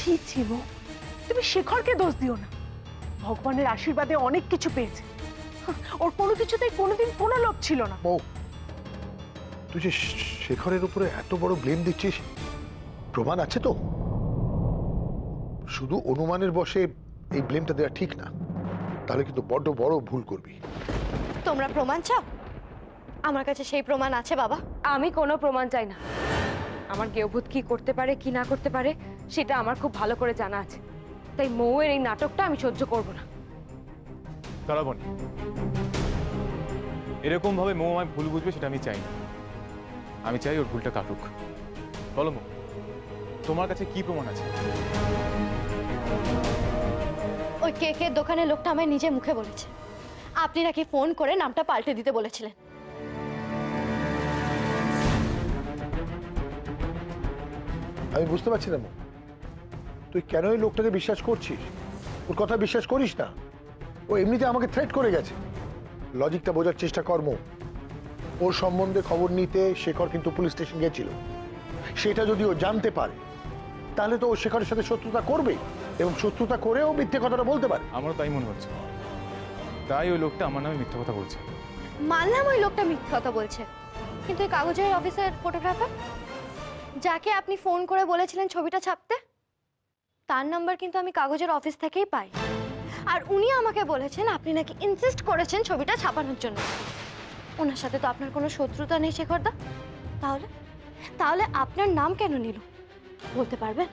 ছি ছি মৌ, তুমি শেখরকে দোষ দিও না। ভগবানের আশীর্বাদে অনেক কিছু পেয়েছে, ওর কোনো কিছুতেই কোনোদিন কোনো লোভ ছিল না। মৌ, তুই যে শেখরের উপরে এত বড় ব্লেম দিচ্ছিস, প্রমাণ আছে তো? শুধু অনুমানের বশে এই ব্লেমটা দেওয়া ঠিক না, তাহলে কিন্তু বড্ড বড় ভুল করবি। তোমরা প্রমাণ চাও? আমার কাছে সেই প্রমাণ আছে বাবা। আমি কোনো প্রমাণ চাই না। আমার গেয়ভূত কি করতে পারে কি না করতে পারে সেটা আমার খুব ভালো করে জানা আছে। তাই মৌয়ের এই নাটকটা আমি সহ্য করব না। তারাবণী, এরকম ভাবে মৌ আমায় ভুল বুঝবে সেটা আমি চাই না। আমি চাই ওর ভুলটা কাটুক। বলো মৌ, তোমার কাছে কি প্রমাণ আছে? ওই কেকের দোকানের লোকটা আমায় নিজে মুখে বলেছে আপনি নাকি ফোন করে নামটা পাল্টে দিতে বলেছিলেন। আমি বুঝতে পারছি না মৌ, তুই কেন এই লোকটাকে বিশ্বাস করছিস? ওর কথা বিশ্বাস করিস না। ও এমনিতে আমাকে থ্রেট করে গেছে। লজিকটা বোঝার চেষ্টা কর মৌ। ওর সম্বন্ধে খবর নিতে শেখর কিন্তু পুলিশ স্টেশন গেছিল। সেটা যদি ও জানতে পারে তাহলে তো ও শেখরের সাথে শত্রুতা করবে, এবং শত্রুতা করেও মিথ্যে কথাটা বলতে পারে। আমারও তাই মনে হচ্ছে। তাই ওই লোকটা আমার নামে মিথ্যা কথা বলছে। মানলাম ওই লোকটা মিথ্যা কথা বলছে, কিন্তু ওই কাগজের অফিসের ফটোগ্রাফার যাকে আপনি ফোন করে বলেছিলেন ছবিটা ছাপতে, তার নাম্বার কিন্তু আমি কাগজের অফিস থেকেই পাই। আর উনি আমাকে বলেছেন আপনি নাকি ইনসিস্ট করেছেন ছবিটা ছাপানোর জন্য। ওনার সাথে তো আপনার কোনো শত্রুতা নেই শেখরদা। তাহলে তাহলে আপনার নাম কেন নিল বলতে পারবেন?